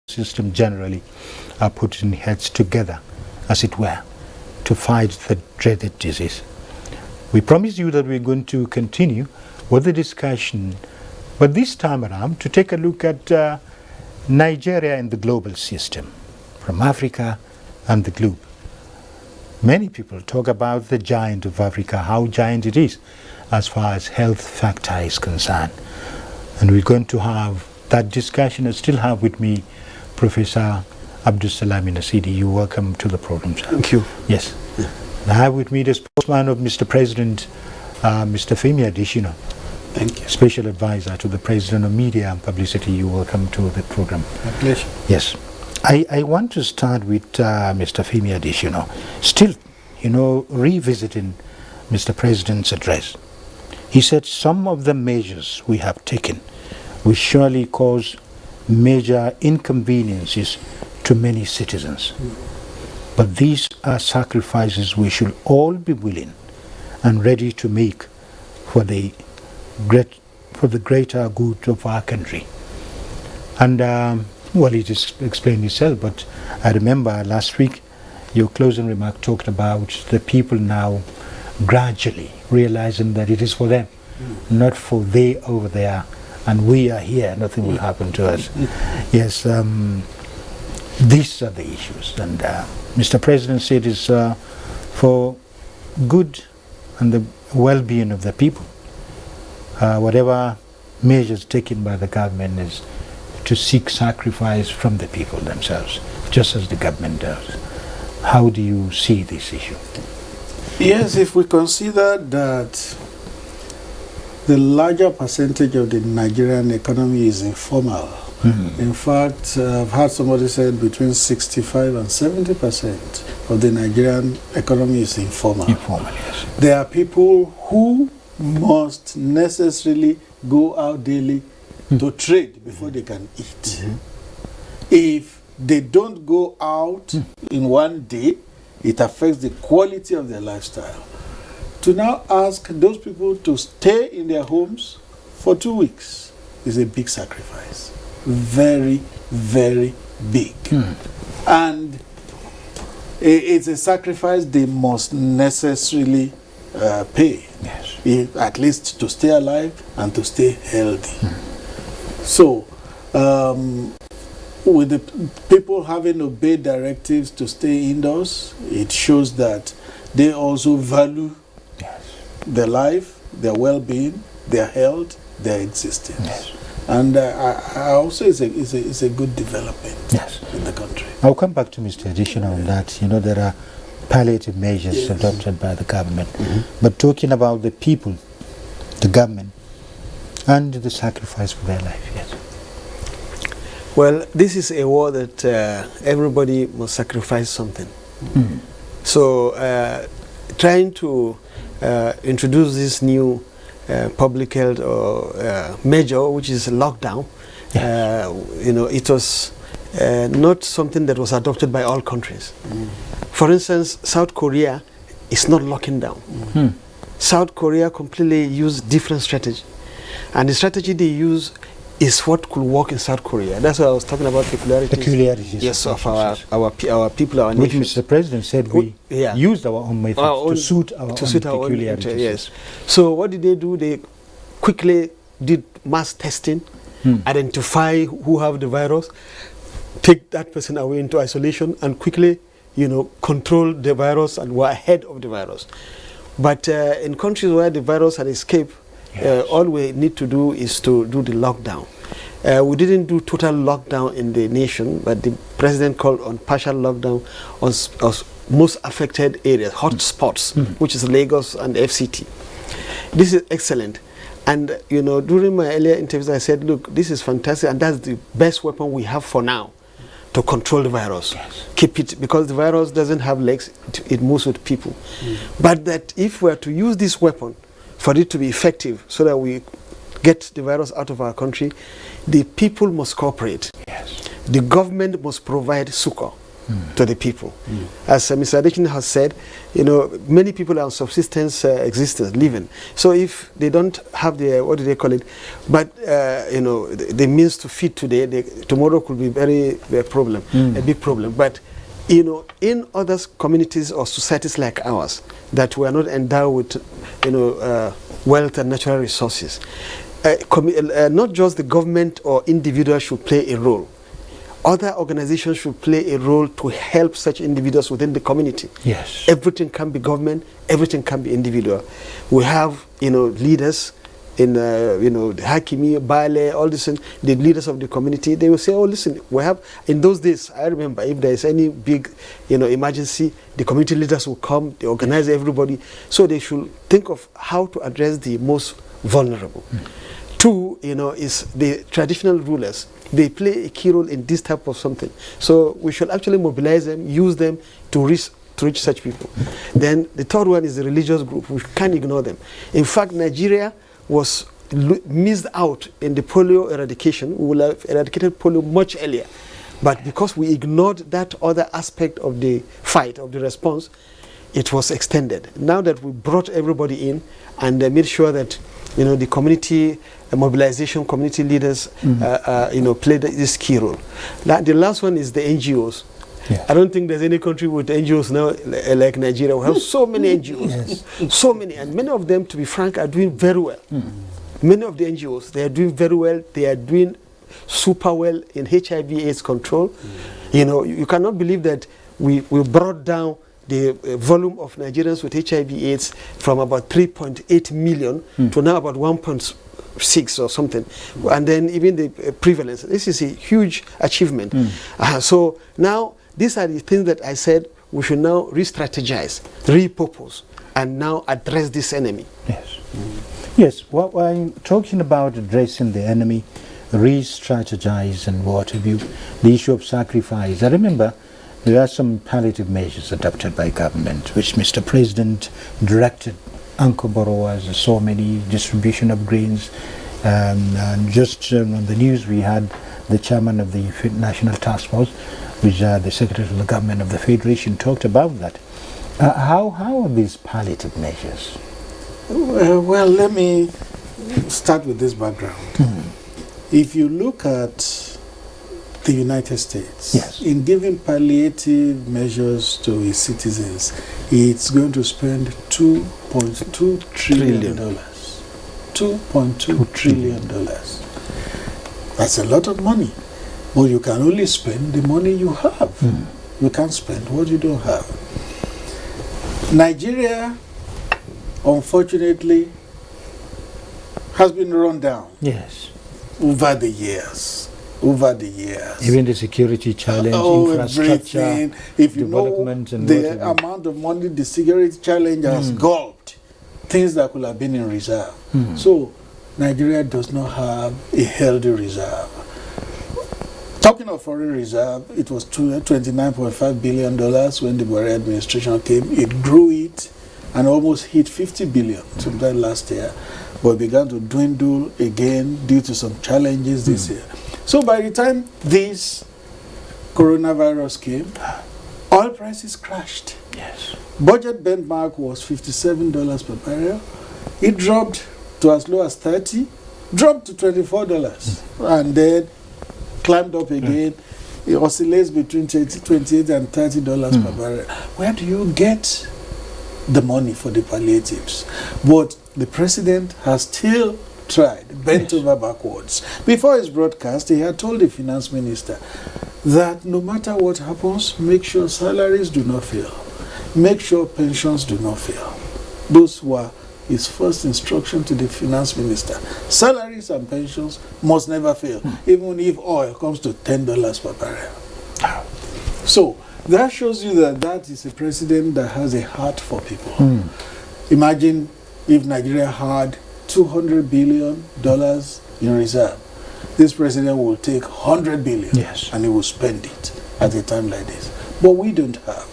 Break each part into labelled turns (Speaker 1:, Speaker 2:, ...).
Speaker 1: system generally are putting heads together, as it were, to fight the dreaded disease. We promise you that we're going to continue with the discussion, but this time around to take a look at Nigeria and the global system, from Africa and the globe. Many people talk about the giant of Africa, how giant it is as far as health factor is concerned. And we're going to have that discussion. I still have with me Professor Abdulsalam Nasidi. You're welcome to the program, sir.
Speaker 2: Thank you.
Speaker 1: Yes. Yeah. I have with me the spokesman of Mr. President, Mr. Femi Adesina.
Speaker 2: Thank you.
Speaker 1: Special advisor to the President of Media and Publicity. You're welcome to the program.
Speaker 2: My pleasure.
Speaker 1: Yes. I want to start with Mr. Femi Adesina. Still, revisiting Mr. President's address. He said some of the measures we have taken will surely cause major inconveniences to many citizens. But these are sacrifices we should all be willing and ready to make for the greater good of our country. And well, it just explained itself, but I remember last week your closing remark talked about the people now gradually realizing that it is for them, not for they over there, and we are here, nothing will happen to us. Yes, these are the issues, and Mr. President said it's for good and the well-being of the people. Whatever measures taken by the government is to seek sacrifice from the people themselves, just as the government does. How do you see this issue?
Speaker 2: Yes, if we consider that the larger percentage of the Nigerian economy is informal. In fact, I've heard somebody said between 65 and 70% of the Nigerian economy is informal.
Speaker 1: Informal, yes.
Speaker 2: There are people who must necessarily go out daily to trade before they can eat. If they don't go out in one day, it affects the quality of their lifestyle. To now ask those people to stay in their homes for 2 weeks is a big sacrifice. Very, very big. And it's a sacrifice they must necessarily pay.
Speaker 1: Yes.
Speaker 2: At least to stay alive and to stay healthy. So, with the people having obeyed directives to stay indoors, it shows that they also value their life, their well-being, their health, their existence.
Speaker 1: Yes.
Speaker 2: And I also it's a good development in the country.
Speaker 1: I'll come back to Mr. Adesina on that. There are palliative measures adopted by the government. But talking about the people, the government, and the sacrifice for their life, yes.
Speaker 3: Well, this is a war that everybody must sacrifice something. So trying to introduce this new public health measure, which is lockdown, it was not something that was adopted by all countries. For instance, South Korea is not locking down. South Korea completely used different strategy. And the strategy they use is what could work in South Korea. That's why I was talking about peculiarities. Yes, of our people, our
Speaker 1: which
Speaker 3: nation.
Speaker 1: Mr. President said we used our own methods to suit our own peculiarities.
Speaker 3: Yes. So what did they do? They quickly did mass testing, identify who have the virus, take that person away into isolation, and quickly, control the virus and were ahead of the virus. But in countries where the virus had escaped, all we need to do is to do the lockdown. We didn't do total lockdown in the nation, but the president called on partial lockdown on most affected areas, hot spots, which is Lagos and FCT. This is excellent. And, during my earlier interviews, I said, look, this is fantastic, and that's the best weapon we have for now to control the virus. Keep it, because the virus doesn't have legs, it moves with people. But that if we are to use this weapon for it to be effective, so that we get the virus out of our country, the people must cooperate. The government must provide succor. to the people. As Mr. Adekina has said, many people are on subsistence existence, living. So if they don't have the, what do they call it, but the means to feed today, tomorrow could be very a big problem. But in other communities or societies like ours that were not endowed with wealth and natural resources, not just the government or individuals should play a role. Other organizations should play a role to help such individuals within the community.
Speaker 1: Yes.
Speaker 3: Everything can be government, everything can be individual. We have, leaders in, the Hakimi, Bale, all this, the leaders of the community. They will say, oh, listen, we have, in those days, I remember, if there is any big, emergency, the community leaders will come, they organize everybody. So they should think of how to address the most vulnerable. Two, is the traditional rulers. They play a key role in this type of something. So we should actually mobilize them, use them to reach such people. Then the third one is the religious group. We can't ignore them. In fact, Nigeria was missed out in the polio eradication. We will have eradicated polio much earlier. But because we ignored that other aspect of the fight, of the response, it was extended. Now that we brought everybody in and made sure that the community mobilization, community leaders, played this key role. The last one is the NGOs.
Speaker 1: Yeah.
Speaker 3: I don't think there's any country with NGOs now like Nigeria. We have so many NGOs,
Speaker 1: Yes.
Speaker 3: so many, and many of them, to be frank, are doing very well. Many of the NGOs, they are doing very well. They are doing super well in HIV/AIDS control. You cannot believe that we brought down the volume of Nigerians with HIV/AIDS from about 3.8 million to now about 1.6 or something. And then even the prevalence. This is a huge achievement. So now, these are the things that I said we should now re-strategize, repurpose, and now address this enemy.
Speaker 1: Yes. Yes, well, I'm talking about addressing the enemy, re-strategize and what have you, the issue of sacrifice. I remember there are some palliative measures adopted by government, which Mr. President directed anchor borrowers, so many distribution of grains. And just on the news, we had the chairman of the National Task Force, which the Secretary of the Government of the Federation talked about that. How are these palliative measures?
Speaker 2: Well, let me start with this background. If you look at the United States,
Speaker 1: yes,
Speaker 2: in giving palliative measures to its citizens, it's going to spend $2.2 trillion. $2.2 trillion. That's a lot of money. But you can only spend the money you have. You can't spend what you don't have. Nigeria, unfortunately, has been run down.
Speaker 1: Yes.
Speaker 2: Over the years.
Speaker 1: Even the security challenge, infrastructure,
Speaker 2: if you
Speaker 1: development,
Speaker 2: know
Speaker 1: and
Speaker 2: the amount of money the security challenge has gulped, things that could have been in reserve. So Nigeria does not have a healthy reserve. Talking of foreign reserve, it was $29.5 billion when the Buhari administration came. It grew it and almost hit $50 billion sometime last year, but began to dwindle again due to some challenges this year. So by the time this coronavirus came, oil prices crashed.
Speaker 1: Yes.
Speaker 2: Budget benchmark was $57 per barrel. It dropped to as low as $30, dropped to $24, and then climbed up again. It oscillates between $28 and $30 per barrel. Where do you get the money for the palliatives? But the president has still tried, bent over backwards. Before his broadcast, he had told the finance minister that no matter what happens, make sure salaries do not fail. Make sure pensions do not fail. Those were his first instruction to the finance minister. Salaries and pensions must never fail, even if oil comes to $10 per barrel. So that shows you that that is a president that has a heart for people. Imagine if Nigeria had $200 billion in reserve. This president will take $100 billion and he will spend it at a time like this. But we don't have.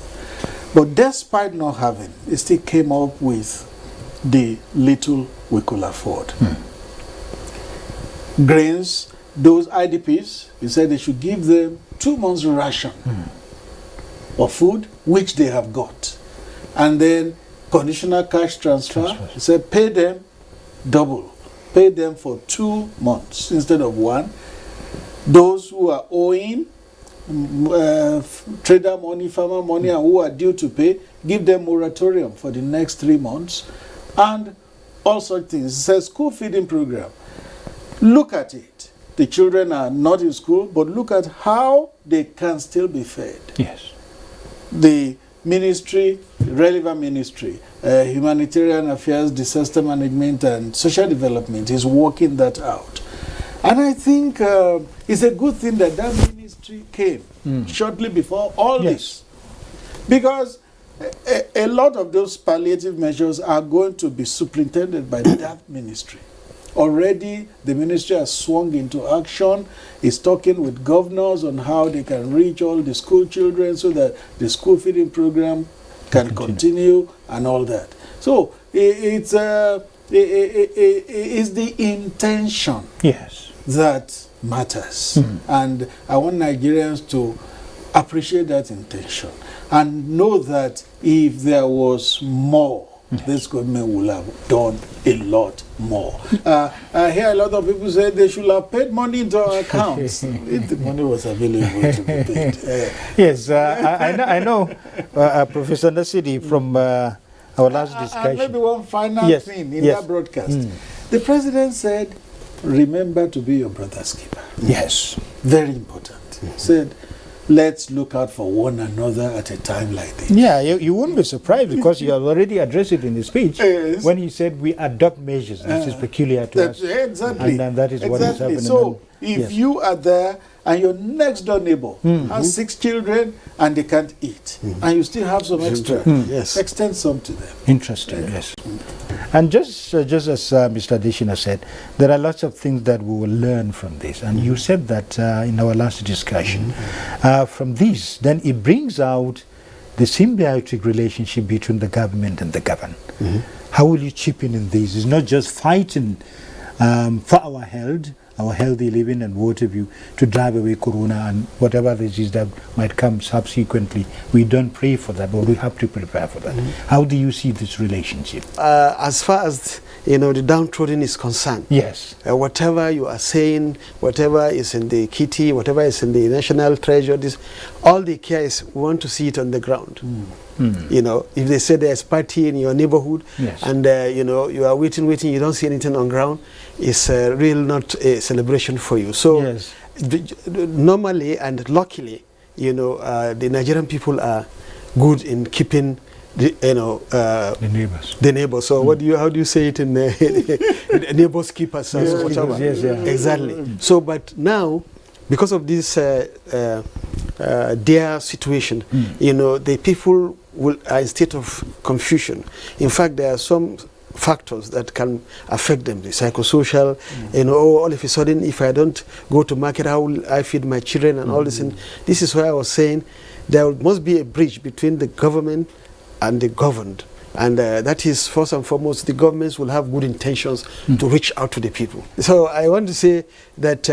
Speaker 2: But despite not having, he still came up with the little we could afford. Grains, those IDPs, he said they should give them 2 months ration. of food, which they have got. And then conditional cash transfer, say pay them double. Pay them for 2 months instead of 1. Those who are owing trader money, farmer money, and who are due to pay, give them moratorium for the next 3 months. And all such things. It's a school feeding program. Look at it. The children are not in school, but look at how they can still be fed.
Speaker 1: Yes.
Speaker 2: The ministry, relevant ministry, humanitarian affairs, disaster management, and social development is working that out. And I think it's a good thing that that ministry came shortly before all this. Because a lot of those palliative measures are going to be superintended by that ministry. Already, the ministry has swung into action, is talking with governors on how they can reach all the school children so that the school feeding program can continue and all that. So, it's the intention that matters. And I want Nigerians to appreciate that intention and know that if there was more, this government will have done a lot more. I hear a lot of people say they should have paid money into our accounts if the money was available to be paid.
Speaker 1: Yes, I know Professor Nasidi from our last discussion.
Speaker 2: And maybe one final thing in that broadcast. The president said, remember to be your brother's keeper.
Speaker 1: Yes.
Speaker 2: Very important. Said, let's look out for one another at a time like this.
Speaker 1: Yeah, you won't be surprised because you have already addressed it in the speech when he said we adopt measures which is peculiar to us.
Speaker 2: Exactly.
Speaker 1: And that is what is happening.
Speaker 2: So if you are there and your next door neighbor has 6 children and they can't eat, and you still have some extra, extend some to them.
Speaker 1: Interesting, yes. And just as Mr. Adeshina said, there are lots of things that we will learn from this. And you said that in our last discussion. From this, then it brings out the symbiotic relationship between the government and the governed. How will you chip in this? It's not just fighting for our health, our healthy living and what have you, to drive away corona and whatever disease that might come subsequently. We don't pray for that, but we have to prepare for that. How do you see this relationship?
Speaker 3: As far as the downtrodden is concerned,
Speaker 1: yes,
Speaker 3: whatever you are saying, whatever is in the kitty, whatever is in the national treasure, all they care is we want to see it on the ground. If they say there's party in your neighborhood and you are waiting, you don't see anything on ground, it's really not a celebration for you. So normally and luckily, the Nigerian people are good in keeping the neighbors. So how do you say it in neighbors keepers? Exactly. So but now, because of this their situation, the people are in a state of confusion. In fact, there are some factors that can affect them, the psychosocial, all of a sudden, if I don't go to market, how will I feed my children and all this? And this is why I was saying there must be a bridge between the government and the governed. And that is, first and foremost, the governments will have good intentions to reach out to the people. So I want to say that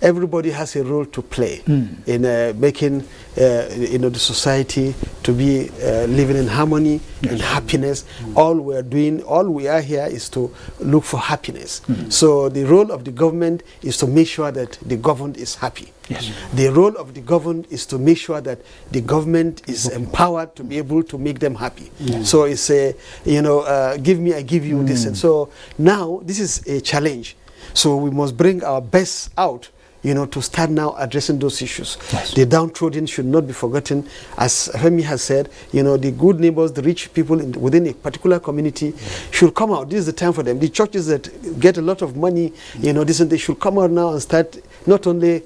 Speaker 3: everybody has a role to play in making the society to be living in harmony and happiness. All we are here is to look for happiness. So the role of the government is to make sure that the governed is happy. The role of the governed is to make sure that the government is empowered to be able to make them happy. So it's give me, I give you this. And so now this is a challenge. So we must bring our best out, to start now addressing those issues. The downtrodden should not be forgotten. As Femi has said, the good neighbors, the rich people within a particular community should come out. This is the time for them. The churches that get a lot of money, they should come out now and start not only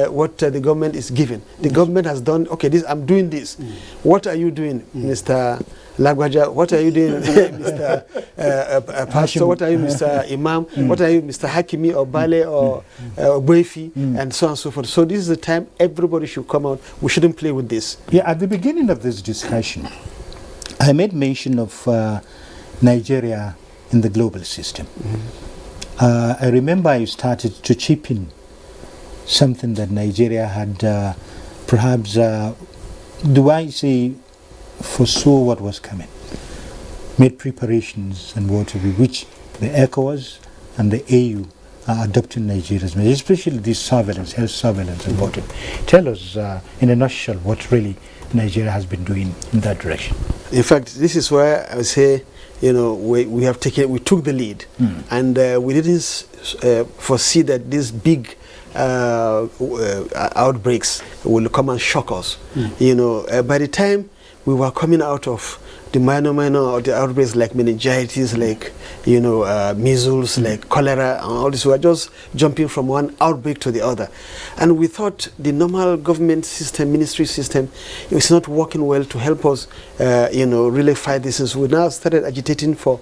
Speaker 3: what the government is giving. The government has done, I'm doing this. What are you doing, Mr. Lagwaja? What are you doing, Mr. Pastor? What are you, Mr. Imam? What are you, Mr. Hakimi or Bale or Boefi? And so on and so forth. So this is the time everybody should come out. We shouldn't play with this.
Speaker 1: Yeah, at the beginning of this discussion, I made mention of Nigeria in the global system. I remember I started to chip in something that Nigeria had perhaps do I say foresaw what was coming, made preparations and what to be, which the ECOWAS and the AU are adopting Nigeria's measures, especially this surveillance, health surveillance and what. Tell us in a nutshell what really Nigeria has been doing in that direction.
Speaker 3: In fact, this is where I would say, we took the lead, and we didn't foresee that these big outbreaks will come and shock us. By the time we were coming out of the minor or the outbreaks like meningitis, like measles, like cholera, and all this, we were just jumping from one outbreak to the other, and we thought the normal government system, ministry system, is not working well to help us, really fight this. So we now started agitating for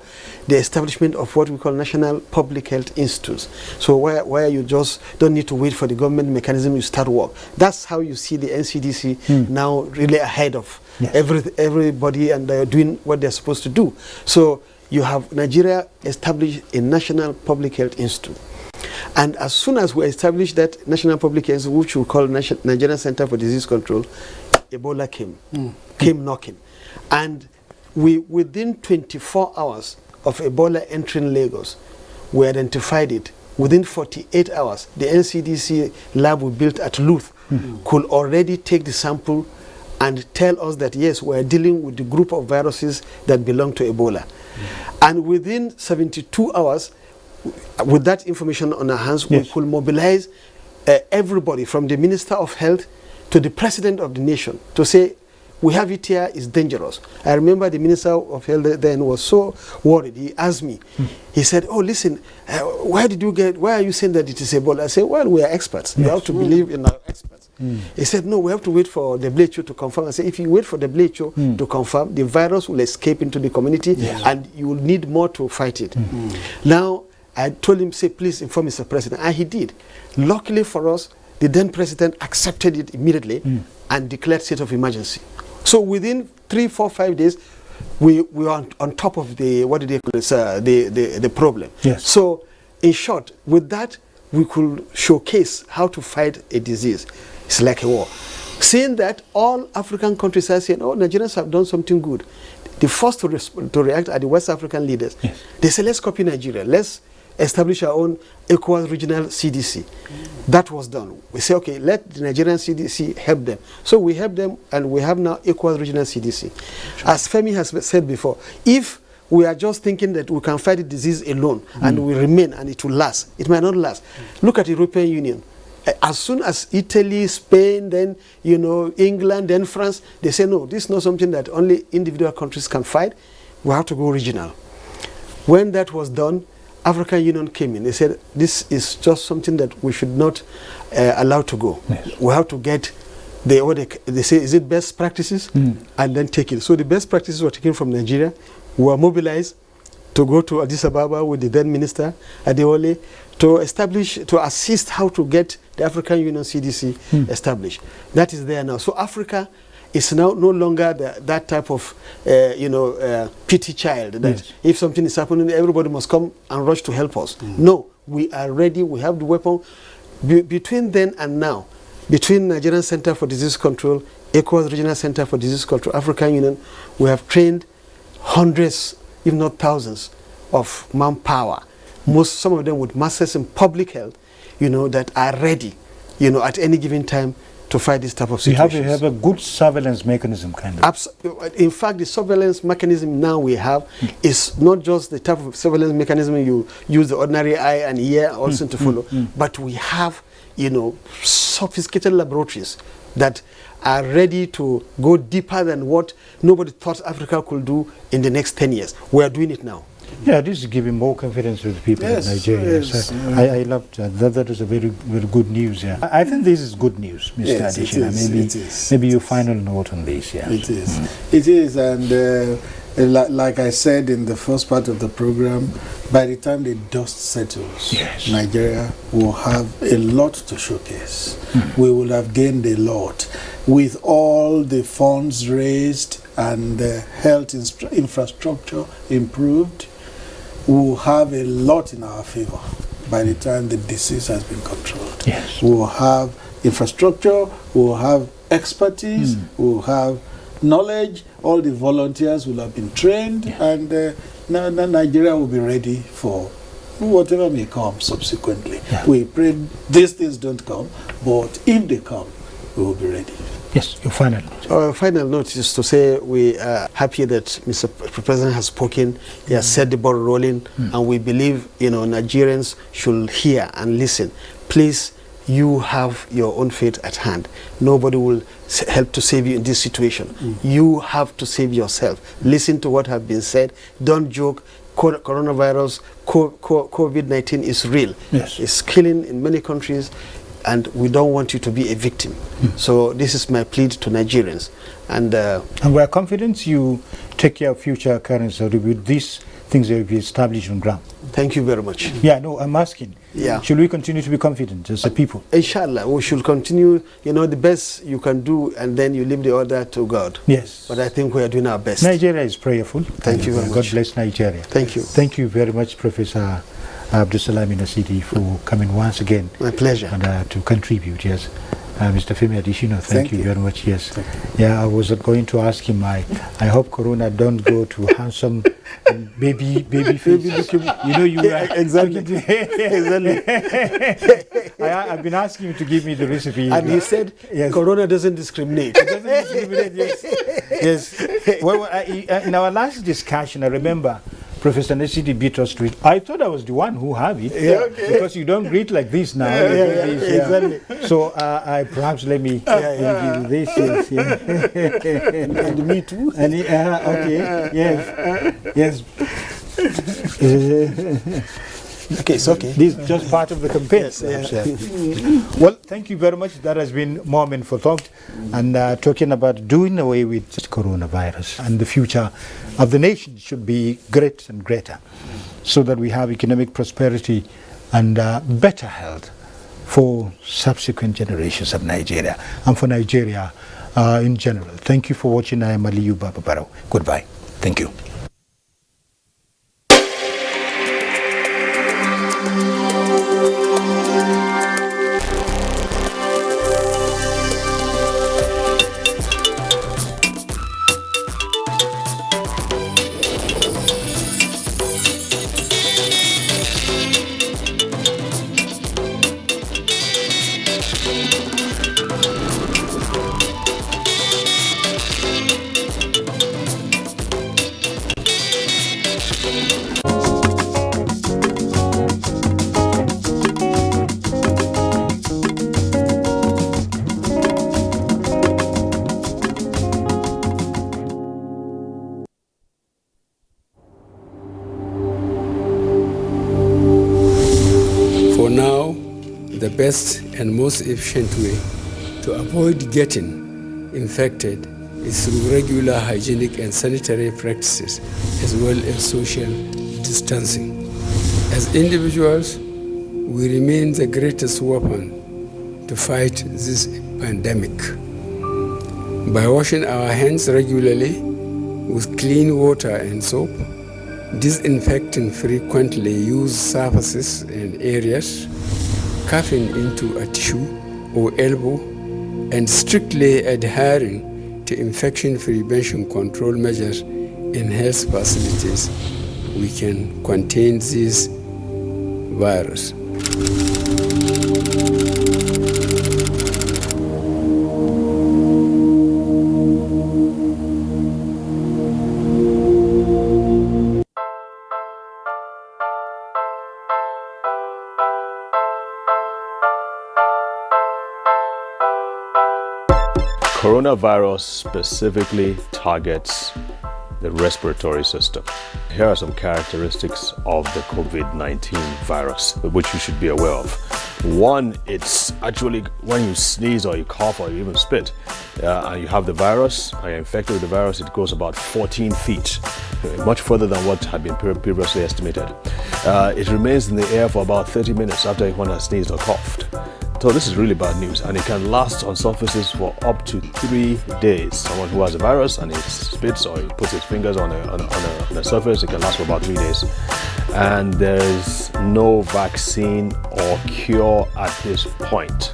Speaker 3: the establishment of what we call National Public Health Institutes. So where you just don't need to wait for the government mechanism, you start work. That's how you see the NCDC now really ahead of everybody, and they're doing what they're supposed to do. So you have Nigeria established a National Public Health Institute. And as soon as we established that National Public Health Institute, which we call Nigerian Center for Disease Control, Ebola came knocking. And within 24 hours of Ebola entering Lagos, we identified it. Within 48 hours, the NCDC lab we built at Luth could already take the sample and tell us that, yes, we're dealing with the group of viruses that belong to Ebola. And within 72 hours, with that information on our hands, we could mobilize everybody from the Minister of Health to the President of the nation to say, we have it here, it's dangerous. I remember the Minister of Health then was so worried. He asked me, he said, oh, listen, why are you saying that it is Ebola? I said, well, we are experts. You have to believe in our experts. He said, no, we have to wait for the WHO to confirm. I said, if you wait for the WHO to confirm, the virus will escape into the community and you will need more to fight it. Now, I told him, say, please inform Mr. President. And he did. Luckily for us, the then President accepted it immediately and declared state of emergency. So within 3, 4, 5 days, we were on top of the problem.
Speaker 1: Yes.
Speaker 3: So in short, with that, we could showcase how to fight a disease. It's like a war. Seeing that all African countries are saying, oh, Nigerians have done something good. The first to react are the West African leaders. Yes. They say, let's copy Nigeria. Let's establish our own ECOWAS regional CDC. That was done. We say, okay, let the Nigerian CDC help them. So we help them, and we have now ECOWAS regional CDC. Sure. As Femi has said before, if we are just thinking that we can fight the disease alone and we remain and it will last, it might not last. Look at the European Union. As soon as Italy, Spain, then England, then France, they say, no, this is not something that only individual countries can fight. We have to go regional. When that was done, African Union came in. They said, this is just something that we should not allow to go. Yes. We have to get they say, is it best practices? And then take it. So the best practices were taken from Nigeria. We were mobilized to go to Addis Ababa with the then minister, Adeole, to assist how to get the African Union CDC established. That is there now. So Africa is now no longer that type of, pity child that if something is happening, everybody must come and rush to help us. No, we are ready. We have the weapon. Between then and now, between Nigerian Center for Disease Control, ECOWAS Regional Center for Disease Control, African Union, we have trained hundreds, if not thousands, of manpower. Some of them with masters in public health, that are ready, at any given time to fight this type of situations.
Speaker 1: You have a good surveillance mechanism, kind of.
Speaker 3: In fact, the surveillance mechanism now we have is not just the type of surveillance mechanism you use the ordinary eye and ear also to follow, but we have, sophisticated laboratories that are ready to go deeper than what nobody thought Africa could do in the next 10 years. We are doing it now.
Speaker 1: Yeah, this is giving more confidence to the people in Nigeria.
Speaker 2: Yes.
Speaker 1: So I loved that. That was a very, very good news. Yeah, I think this is good news, Mr.
Speaker 2: Yes,
Speaker 1: Adeshina. Maybe your final note on this. Yeah,
Speaker 2: it is. It is, and like I said in the first part of the program, by the time the dust settles, Nigeria will have a lot to showcase. We will have gained a lot with all the funds raised and the health infrastructure improved. We will have a lot in our favor by the time the disease has been controlled.
Speaker 1: Yes.
Speaker 2: We will have infrastructure, we will have expertise, we will have knowledge, all the volunteers will have been trained, and Nigeria will be ready for whatever may come subsequently. We pray these things don't come, but if they come, we will be ready.
Speaker 1: Yes, your final note.
Speaker 3: Our final note is to say we are happy that Mr. President has spoken. He has set the ball rolling, and we believe, Nigerians should hear and listen. Please, you have your own fate at hand. Nobody will help to save you in this situation. You have to save yourself. Listen to what has been said. Don't joke. Coronavirus, COVID-19 is real.
Speaker 1: Yes.
Speaker 3: It's killing in many countries, and we don't want you to be a victim. So this is my plea to Nigerians. And
Speaker 1: we're confident you take care of future occurrences with these things that will be established on ground.
Speaker 3: Thank you very much.
Speaker 1: Yeah, no, I'm asking.
Speaker 3: Yeah.
Speaker 1: Should we continue to be confident as a people?
Speaker 3: Inshallah, we should continue, the best you can do, and then you leave the other to God.
Speaker 1: Yes.
Speaker 3: But I think we are doing our best.
Speaker 1: Nigeria is prayerful.
Speaker 3: Thank you very much.
Speaker 1: God bless Nigeria.
Speaker 3: Thank you.
Speaker 1: Thank you very much, Professor Abdusalam Nasidi, for coming once again.
Speaker 3: My pleasure.
Speaker 1: And to contribute, yes. Mr. Femi Adishino, thank you very much, yes. Yeah, I was going to ask him, I hope Corona don't go to handsome baby faces. You are
Speaker 3: exactly.
Speaker 1: I've been asking him to give me the recipe.
Speaker 3: And he said, yes. Corona doesn't discriminate.
Speaker 1: It doesn't discriminate, yes. Well, in our last discussion, I remember Professor Nesidi beat us to it. I thought I was the one who have it, because you don't greet like this now.
Speaker 3: Exactly.
Speaker 1: So I perhaps let me give you this.
Speaker 3: And me too.
Speaker 1: And okay, yes.
Speaker 3: Okay, it's okay.
Speaker 1: This is just part of the campaign. Yes. Well, thank you very much. That has been Moment for Thought, and talking about doing away with coronavirus, and the future of the nation should be great and greater, so that we have economic prosperity and better health for subsequent generations of Nigeria and for Nigeria in general. Thank you for watching. I am Aliyu Bababaro. Goodbye. Thank you.
Speaker 4: For now, the best and most efficient way to avoid getting infected is through regular hygienic and sanitary practices, as well as social distancing. As individuals, we remain the greatest weapon to fight this pandemic. By washing our hands regularly with clean water and soap, disinfecting frequently used surfaces and areas, coughing into a tissue or elbow, and strictly adhering to infection prevention control measures in health facilities, we can contain this virus.
Speaker 5: Coronavirus specifically targets the respiratory system. Here are some characteristics of the COVID-19 virus, which you should be aware of. One, it's actually when you sneeze or you cough or you even spit, and you have the virus, and you're infected with the virus, it goes about 14 feet, much further than what had been previously estimated. It remains in the air for about 30 minutes after one has sneezed or coughed. So this is really bad news, and it can last on surfaces for up to 3 days. Someone who has a virus and he spits or he puts his fingers on a surface, it can last for about 3 days. And there's no vaccine or cure at this point.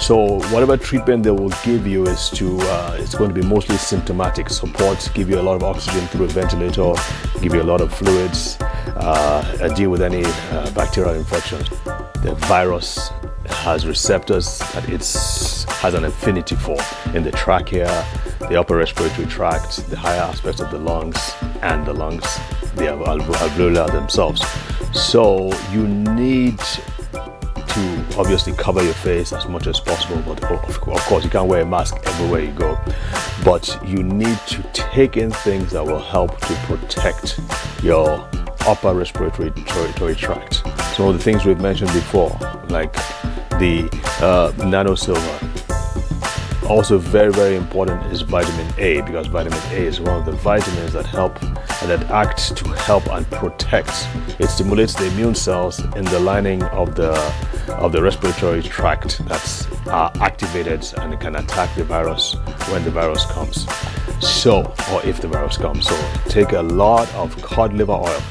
Speaker 5: So whatever treatment they will give you is to, it's going to be mostly symptomatic support, give you a lot of oxygen through a ventilator, give you a lot of fluids, deal with any bacterial infections. The virus has receptors that it has an affinity for in the trachea, the upper respiratory tract, the higher aspects of the lungs, and the lungs, the alveoli themselves. So you need to obviously cover your face as much as possible, but of course you can't wear a mask everywhere you go. But you need to take in things that will help to protect your upper respiratory tract. So the things we've mentioned before, like the nano silver. Also very, very important is vitamin A, because vitamin A is one of the vitamins that act to help and protect. It stimulates the immune cells in the lining of the respiratory tract that's activated, and it can attack the virus when the virus comes. So, or if the virus comes. So take a lot of cod liver oil.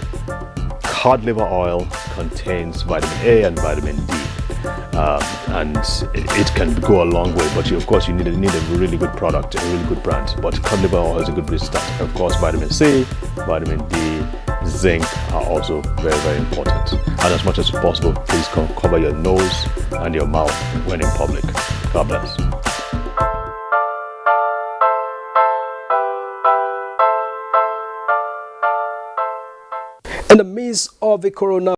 Speaker 5: Cod liver oil contains vitamin A and vitamin D. And it can go a long way, but of course you need a really good product, a really good brand. But cod liver oil is a good place to start. Of course, vitamin C, vitamin D, zinc are also very, very important. And as much as possible, please cover your nose and your mouth when in public. God bless.
Speaker 6: In the midst of the corona